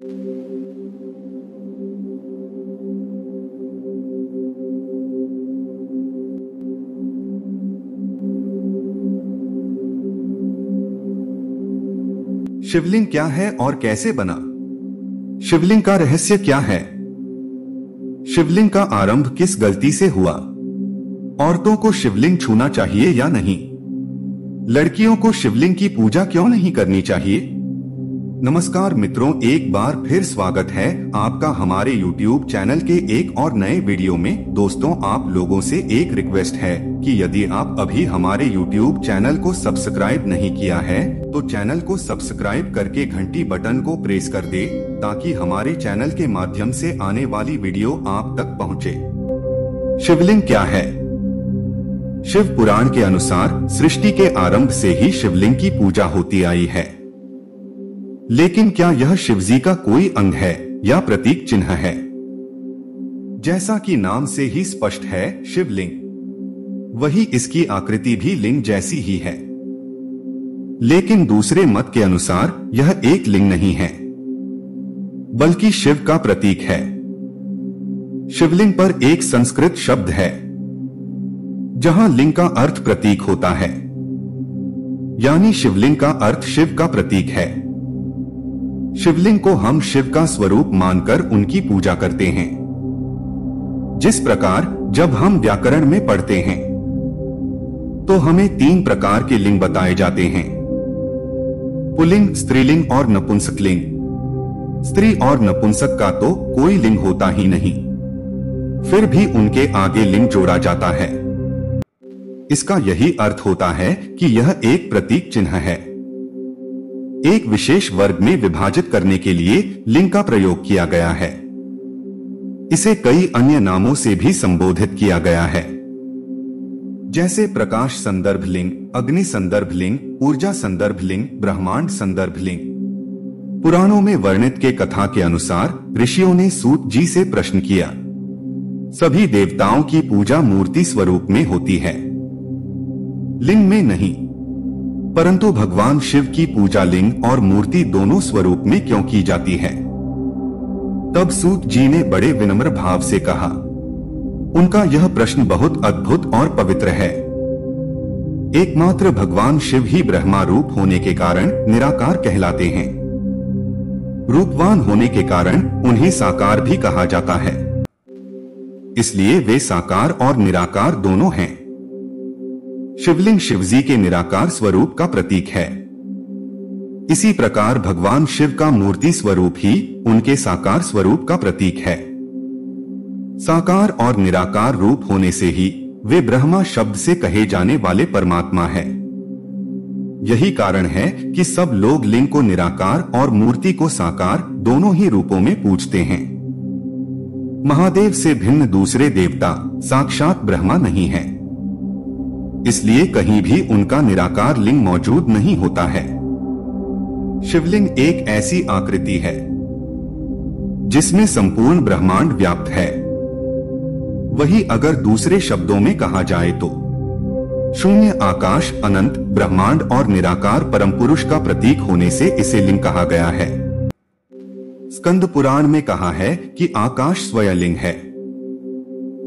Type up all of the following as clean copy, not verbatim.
शिवलिंग क्या है और कैसे बना? शिवलिंग का रहस्य क्या है? शिवलिंग का आरंभ किस गलती से हुआ? औरतों को शिवलिंग छूना चाहिए या नहीं? लड़कियों को शिवलिंग की पूजा क्यों नहीं करनी चाहिए? नमस्कार मित्रों, एक बार फिर स्वागत है आपका हमारे YouTube चैनल के एक और नए वीडियो में। दोस्तों, आप लोगों से एक रिक्वेस्ट है कि यदि आप अभी हमारे YouTube चैनल को सब्सक्राइब नहीं किया है तो चैनल को सब्सक्राइब करके घंटी बटन को प्रेस कर दे, ताकि हमारे चैनल के माध्यम से आने वाली वीडियो आप तक पहुंचे। शिवलिंग क्या है? शिव पुराण के अनुसार सृष्टि के आरंभ से ही शिवलिंग की पूजा होती आई है। लेकिन क्या यह शिवजी का कोई अंग है या प्रतीक चिन्ह है? जैसा कि नाम से ही स्पष्ट है, शिवलिंग, वही इसकी आकृति भी लिंग जैसी ही है। लेकिन दूसरे मत के अनुसार यह एक लिंग नहीं है, बल्कि शिव का प्रतीक है। शिवलिंग पर एक संस्कृत शब्द है, जहां लिंग का अर्थ प्रतीक होता है, यानी शिवलिंग का अर्थ शिव का प्रतीक है। शिवलिंग को हम शिव का स्वरूप मानकर उनकी पूजा करते हैं। जिस प्रकार जब हम व्याकरण में पढ़ते हैं तो हमें 3 प्रकार के लिंग बताए जाते हैं: पुल्लिंग, स्त्रीलिंग और नपुंसकलिंग। स्त्री और नपुंसक का तो कोई लिंग होता ही नहीं, फिर भी उनके आगे लिंग जोड़ा जाता है। इसका यही अर्थ होता है कि यह एक प्रतीक चिन्ह है। एक विशेष वर्ग में विभाजित करने के लिए लिंग का प्रयोग किया गया है। इसे कई अन्य नामों से भी संबोधित किया गया है, जैसे प्रकाश संदर्भ लिंग, अग्नि संदर्भ लिंग, ऊर्जा संदर्भ लिंग, ब्रह्मांड संदर्भ लिंग। पुराणों में वर्णित के कथा के अनुसार ऋषियों ने सूत जी से प्रश्न किया। सभी देवताओं की पूजा मूर्ति स्वरूप में होती है, लिंग में नहीं, परंतु भगवान शिव की पूजा लिंग और मूर्ति दोनों स्वरूप में क्यों की जाती है? तब सूत जी ने बड़े विनम्र भाव से कहा। उनका यह प्रश्न बहुत अद्भुत और पवित्र है। एकमात्र भगवान शिव ही ब्रह्मा रूप होने के कारण निराकार कहलाते हैं। रूपवान होने के कारण उन्हें साकार भी कहा जाता है, इसलिए वे साकार और निराकार दोनों हैं। शिवलिंग शिवजी के निराकार स्वरूप का प्रतीक है। इसी प्रकार भगवान शिव का मूर्ति स्वरूप ही उनके साकार स्वरूप का प्रतीक है। साकार और निराकार रूप होने से ही वे ब्रह्मा शब्द से कहे जाने वाले परमात्मा है। यही कारण है कि सब लोग लिंग को निराकार और मूर्ति को साकार दोनों ही रूपों में पूजते हैं। महादेव से भिन्न दूसरे देवता साक्षात ब्रह्मा नहीं है, इसलिए कहीं भी उनका निराकार लिंग मौजूद नहीं होता है। शिवलिंग एक ऐसी आकृति है जिसमें संपूर्ण ब्रह्मांड व्याप्त है। वही अगर दूसरे शब्दों में कहा जाए तो शून्य, आकाश, अनंत, ब्रह्मांड और निराकार परम पुरुष का प्रतीक होने से इसे लिंग कहा गया है। स्कंद पुराण में कहा है कि आकाश स्वयंलिंग है।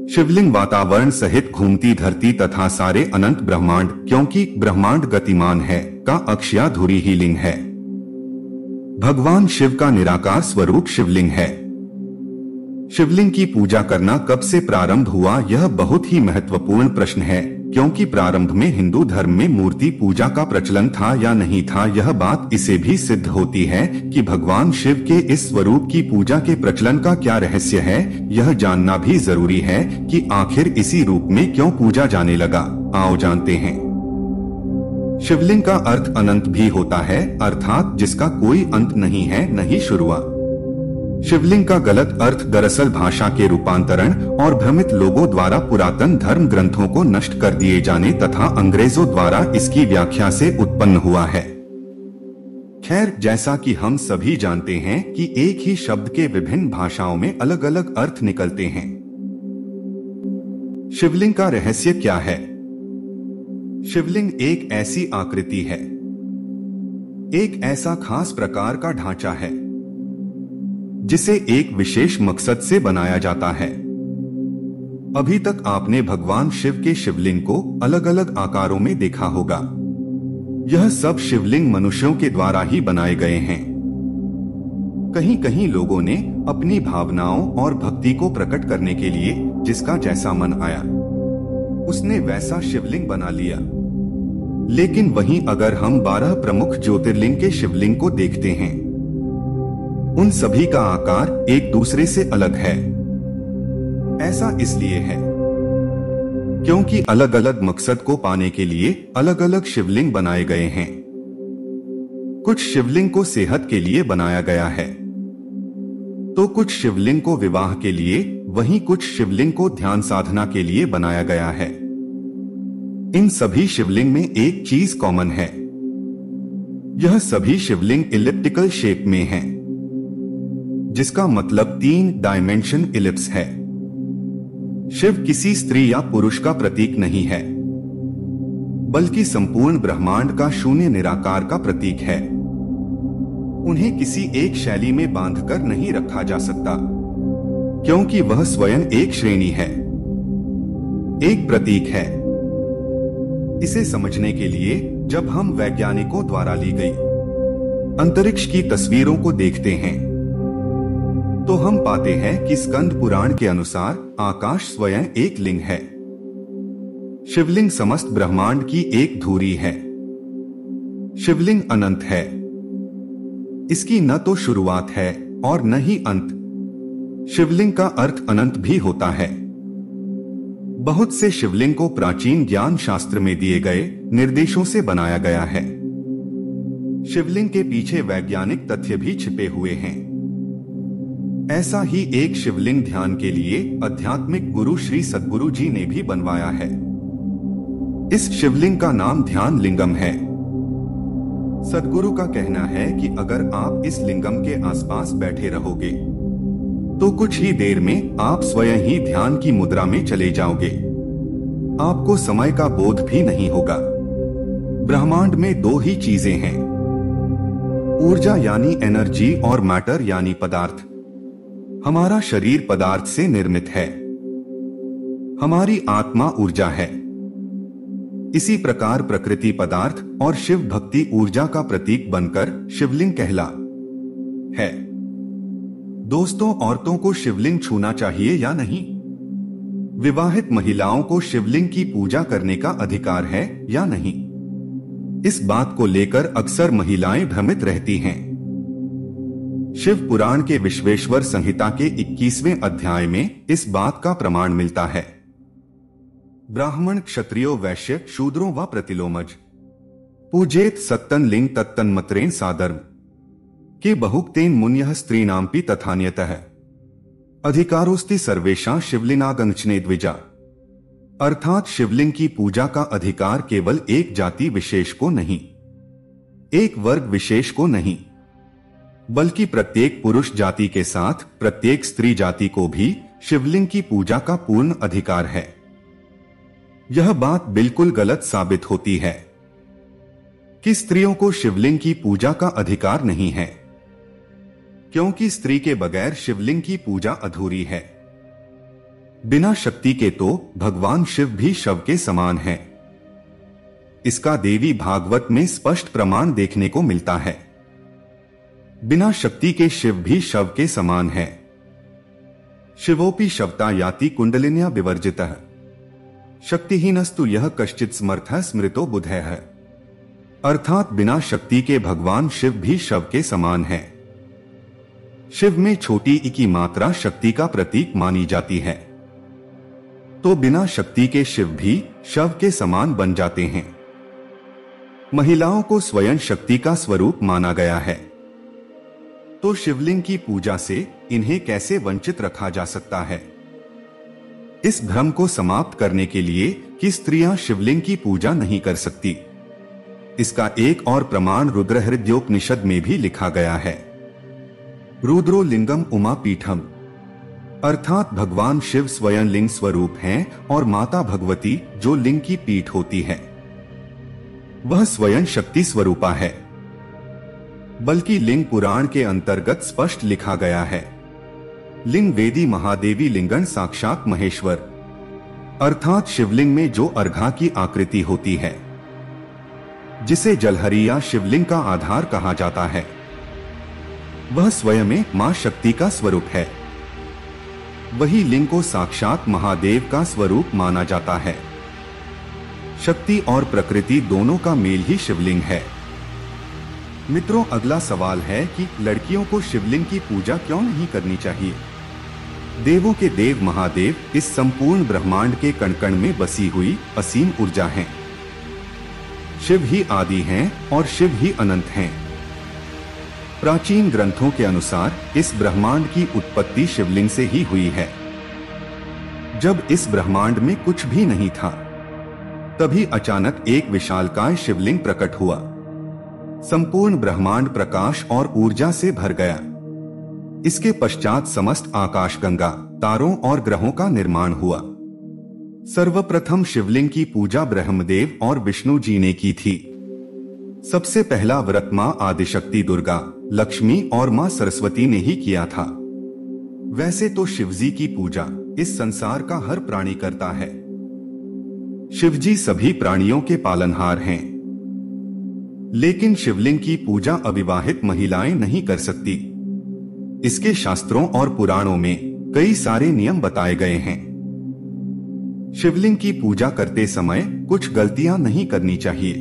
शिवलिंग वातावरण सहित घूमती धरती तथा सारे अनंत ब्रह्मांड, क्योंकि ब्रह्मांड गतिमान है, का अक्षयाधुरी ही लिंग है। भगवान शिव का निराकार स्वरूप शिवलिंग है। शिवलिंग की पूजा करना कब से प्रारंभ हुआ, यह बहुत ही महत्वपूर्ण प्रश्न है, क्योंकि प्रारंभ में हिंदू धर्म में मूर्ति पूजा का प्रचलन था या नहीं था, यह बात इसे भी सिद्ध होती है कि भगवान शिव के इस स्वरूप की पूजा के प्रचलन का क्या रहस्य है। यह जानना भी जरूरी है कि आखिर इसी रूप में क्यों पूजा जाने लगा। आओ जानते हैं। शिवलिंग का अर्थ अनंत भी होता है, अर्थात जिसका कोई अंत नहीं है, न ही शुरुआत। शिवलिंग का गलत अर्थ दरअसल भाषा के रूपांतरण और भ्रमित लोगों द्वारा पुरातन धर्म ग्रंथों को नष्ट कर दिए जाने तथा अंग्रेजों द्वारा इसकी व्याख्या से उत्पन्न हुआ है। खैर, जैसा कि हम सभी जानते हैं कि एक ही शब्द के विभिन्न भाषाओं में अलग अलग अर्थ निकलते हैं। शिवलिंग का रहस्य क्या है? शिवलिंग एक ऐसी आकृति है, एक ऐसा खास प्रकार का ढांचा है जिसे एक विशेष मकसद से बनाया जाता है। अभी तक आपने भगवान शिव के शिवलिंग को अलग अलग आकारों में देखा होगा। यह सब शिवलिंग मनुष्यों के द्वारा ही बनाए गए हैं। कहीं कहीं लोगों ने अपनी भावनाओं और भक्ति को प्रकट करने के लिए जिसका जैसा मन आया उसने वैसा शिवलिंग बना लिया। लेकिन वहीं अगर हम 12 प्रमुख ज्योतिर्लिंग के शिवलिंग को देखते हैं, उन सभी का आकार एक दूसरे से अलग है। ऐसा इसलिए है क्योंकि अलग अलग मकसद को पाने के लिए अलग अलग शिवलिंग बनाए गए हैं। कुछ शिवलिंग को सेहत के लिए बनाया गया है, तो कुछ शिवलिंग को विवाह के लिए, वहीं कुछ शिवलिंग को ध्यान साधना के लिए बनाया गया है। इन सभी शिवलिंग में एक चीज कॉमन है, यह सभी शिवलिंग इलिप्टिकल शेप में हैं, जिसका मतलब 3 डायमेंशन इलिप्स है। शिव किसी स्त्री या पुरुष का प्रतीक नहीं है, बल्कि संपूर्ण ब्रह्मांड का शून्य निराकार का प्रतीक है। उन्हें किसी एक शैली में बांधकर नहीं रखा जा सकता, क्योंकि वह स्वयं एक श्रेणी है, एक प्रतीक है। इसे समझने के लिए जब हम वैज्ञानिकों द्वारा ली गई अंतरिक्ष की तस्वीरों को देखते हैं, तो हम पाते हैं कि स्कंद पुराण के अनुसार आकाश स्वयं एक लिंग है। शिवलिंग समस्त ब्रह्मांड की एक धुरी है। शिवलिंग अनंत है, इसकी न तो शुरुआत है और न ही अंत। शिवलिंग का अर्थ अनंत भी होता है। बहुत से शिवलिंग को प्राचीन ज्ञान शास्त्र में दिए गए निर्देशों से बनाया गया है। शिवलिंग के पीछे वैज्ञानिक तथ्य भी छिपे हुए हैं। ऐसा ही एक शिवलिंग ध्यान के लिए आध्यात्मिक गुरु श्री सद्गुरु जी ने भी बनवाया है। इस शिवलिंग का नाम ध्यान लिंगम है। सद्गुरु का कहना है कि अगर आप इस लिंगम के आसपास बैठे रहोगे तो कुछ ही देर में आप स्वयं ही ध्यान की मुद्रा में चले जाओगे। आपको समय का बोध भी नहीं होगा। ब्रह्मांड में 2 ही चीजें हैं, ऊर्जा यानी एनर्जी और मैटर यानी पदार्थ। हमारा शरीर पदार्थ से निर्मित है, हमारी आत्मा ऊर्जा है। इसी प्रकार प्रकृति पदार्थ और शिव भक्ति ऊर्जा का प्रतीक बनकर शिवलिंग कहला है। दोस्तों, औरतों को शिवलिंग छूना चाहिए या नहीं? विवाहित महिलाओं को शिवलिंग की पूजा करने का अधिकार है या नहीं? इस बात को लेकर अक्सर महिलाएं भ्रमित रहती हैं। शिव पुराण के विश्वेश्वर संहिता के 21वें अध्याय में इस बात का प्रमाण मिलता है। ब्राह्मण, क्षत्रियो, वैश्य, शूद्रो व प्रतिलोमज पूजेत सत्तन लिंग तत्तन्मत्रेण साधर्म के बहुक्तेन मुन्यः स्त्रीणाम्पि तथान्यतः अधिकारोस्ति सर्वेषां शिवलिंगागंचने द्विजा। अर्थात शिवलिंग की पूजा का अधिकार केवल एक जाति विशेष को नहीं, एक वर्ग विशेष को नहीं, बल्कि प्रत्येक पुरुष जाति के साथ प्रत्येक स्त्री जाति को भी शिवलिंग की पूजा का पूर्ण अधिकार है। यह बात बिल्कुल गलत साबित होती है कि स्त्रियों को शिवलिंग की पूजा का अधिकार नहीं है, क्योंकि स्त्री के बगैर शिवलिंग की पूजा अधूरी है। बिना शक्ति के तो भगवान शिव भी शव के समान है। इसका देवी भागवत में स्पष्ट प्रमाण देखने को मिलता है। बिना शक्ति के शिव भी शव के समान है। शिवोपि शवता याति कुंडलिन्या विवर्जितः शक्तिहीनस्तु यह कश्चित समर्थः स्मृतो बुधः। अर्थात बिना शक्ति के भगवान शिव भी शव के समान है। शिव में छोटी ई की मात्रा शक्ति का प्रतीक मानी जाती है, तो बिना शक्ति के शिव भी शव के समान बन जाते हैं। महिलाओं को स्वयं शक्ति का स्वरूप माना गया है, तो शिवलिंग की पूजा से इन्हें कैसे वंचित रखा जा सकता है? इस भ्रम को समाप्त करने के लिए कि स्त्रियां शिवलिंग की पूजा नहीं कर सकती, इसका एक और प्रमाण रुद्रहृद्योपनिषद में भी लिखा गया है। रुद्रो लिंगम उमा पीठम, अर्थात भगवान शिव स्वयं लिंग स्वरूप हैं और माता भगवती जो लिंग की पीठ होती है वह स्वयं शक्ति स्वरूपा है। बल्कि लिंग पुराण के अंतर्गत स्पष्ट लिखा गया है लिंग वेदी महादेवी लिंगन साक्षात महेश्वर, अर्थात शिवलिंग में जो अर्घा की आकृति होती है, जिसे जलहरिया शिवलिंग का आधार कहा जाता है, वह स्वयं में मां शक्ति का स्वरूप है। वही लिंग को साक्षात महादेव का स्वरूप माना जाता है। शक्ति और प्रकृति दोनों का मेल ही शिवलिंग है। मित्रों, अगला सवाल है कि लड़कियों को शिवलिंग की पूजा क्यों नहीं करनी चाहिए। देवों के देव महादेव इस संपूर्ण ब्रह्मांड के कण कण में बसी हुई असीम ऊर्जा हैं। शिव ही आदि हैं और शिव ही अनंत हैं। प्राचीन ग्रंथों के अनुसार इस ब्रह्मांड की उत्पत्ति शिवलिंग से ही हुई है। जब इस ब्रह्मांड में कुछ भी नहीं था, तभी अचानक एक विशालकाय शिवलिंग प्रकट हुआ। संपूर्ण ब्रह्मांड प्रकाश और ऊर्जा से भर गया। इसके पश्चात समस्त आकाशगंगा, तारों और ग्रहों का निर्माण हुआ। सर्वप्रथम शिवलिंग की पूजा ब्रह्मदेव और विष्णु जी ने की थी। सबसे पहला व्रत मां आदिशक्ति दुर्गा, लक्ष्मी और मां सरस्वती ने ही किया था। वैसे तो शिवजी की पूजा इस संसार का हर प्राणी करता है। शिवजी सभी प्राणियों के पालनहार हैं। लेकिन शिवलिंग की पूजा अविवाहित महिलाएं नहीं कर सकती। इसके शास्त्रों और पुराणों में कई सारे नियम बताए गए हैं। शिवलिंग की पूजा करते समय कुछ गलतियां नहीं करनी चाहिए,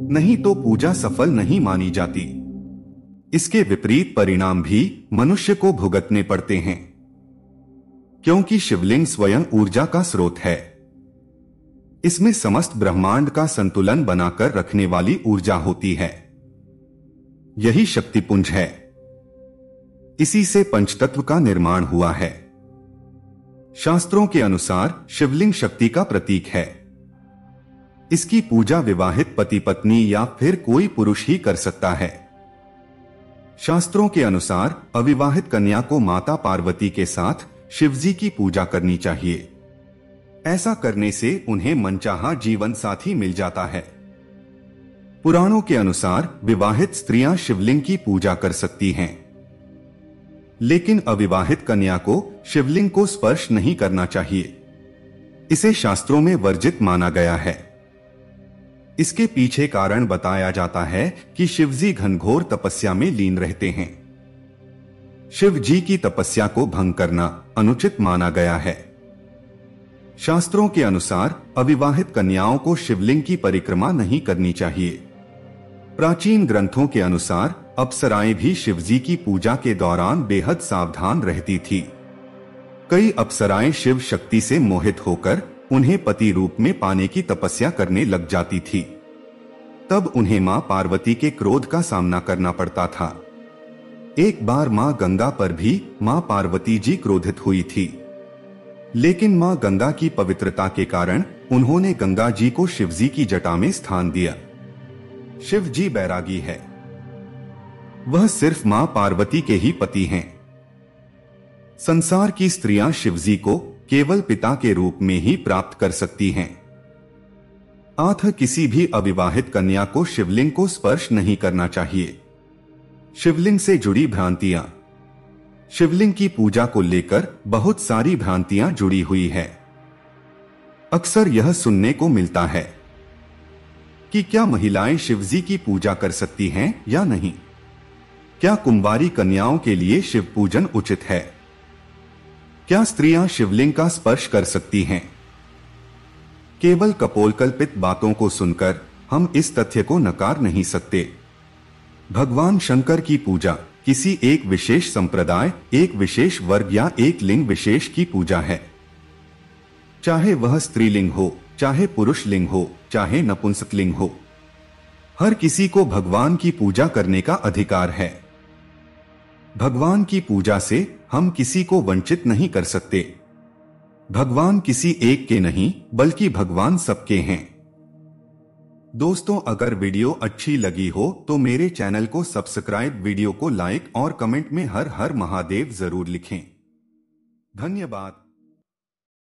नहीं तो पूजा सफल नहीं मानी जाती। इसके विपरीत परिणाम भी मनुष्य को भुगतने पड़ते हैं, क्योंकि शिवलिंग स्वयं ऊर्जा का स्रोत है। इसमें समस्त ब्रह्मांड का संतुलन बनाकर रखने वाली ऊर्जा होती है। यही शक्तिपुंज है। इसी से पंचतत्व का निर्माण हुआ है। शास्त्रों के अनुसार शिवलिंग शक्ति का प्रतीक है। इसकी पूजा विवाहित पति पत्नी या फिर कोई पुरुष ही कर सकता है। शास्त्रों के अनुसार अविवाहित कन्या को माता पार्वती के साथ शिवजी की पूजा करनी चाहिए। ऐसा करने से उन्हें मनचाहा जीवन साथी मिल जाता है। पुराणों के अनुसार विवाहित स्त्रियां शिवलिंग की पूजा कर सकती हैं, लेकिन अविवाहित कन्या को शिवलिंग को स्पर्श नहीं करना चाहिए। इसे शास्त्रों में वर्जित माना गया है। इसके पीछे कारण बताया जाता है कि शिवजी घनघोर तपस्या में लीन रहते हैं। शिव जी की तपस्या को भंग करना अनुचित माना गया है। शास्त्रों के अनुसार अविवाहित कन्याओं को शिवलिंग की परिक्रमा नहीं करनी चाहिए। प्राचीन ग्रंथों के अनुसार अप्सराएं भी शिवजी की पूजा के दौरान बेहद सावधान रहती थी। कई अप्सराएं शिव शक्ति से मोहित होकर उन्हें पति रूप में पाने की तपस्या करने लग जाती थी। तब उन्हें मां पार्वती के क्रोध का सामना करना पड़ता था। एक बार मां गंगा पर भी मां पार्वती जी क्रोधित हुई थी, लेकिन मां गंगा की पवित्रता के कारण उन्होंने गंगा जी को शिवजी की जटा में स्थान दिया। शिव जी बैरागी है। वह सिर्फ मां पार्वती के ही पति हैं। संसार की स्त्रियां शिवजी को केवल पिता के रूप में ही प्राप्त कर सकती हैं। अतः किसी भी अविवाहित कन्या को शिवलिंग को स्पर्श नहीं करना चाहिए। शिवलिंग से जुड़ी भ्रांतियां। शिवलिंग की पूजा को लेकर बहुत सारी भ्रांतियां जुड़ी हुई है। अक्सर यह सुनने को मिलता है कि क्या महिलाएं शिवजी की पूजा कर सकती हैं या नहीं? क्या कुंवारी कन्याओं के लिए शिव पूजन उचित है? क्या स्त्रियां शिवलिंग का स्पर्श कर सकती हैं? केवल कपोलकल्पित बातों को सुनकर हम इस तथ्य को नकार नहीं सकते। भगवान शंकर की पूजा किसी एक विशेष संप्रदाय, एक विशेष वर्ग या एक लिंग विशेष की पूजा है। चाहे वह स्त्रीलिंग हो, चाहे पुरुष लिंग हो, चाहे नपुंसक लिंग हो, हर किसी को भगवान की पूजा करने का अधिकार है। भगवान की पूजा से हम किसी को वंचित नहीं कर सकते। भगवान किसी एक के नहीं, बल्कि भगवान सबके हैं। दोस्तों, अगर वीडियो अच्छी लगी हो तो मेरे चैनल को सब्सक्राइब, वीडियो को लाइक और कमेंट में हर हर महादेव जरूर लिखें। धन्यवाद।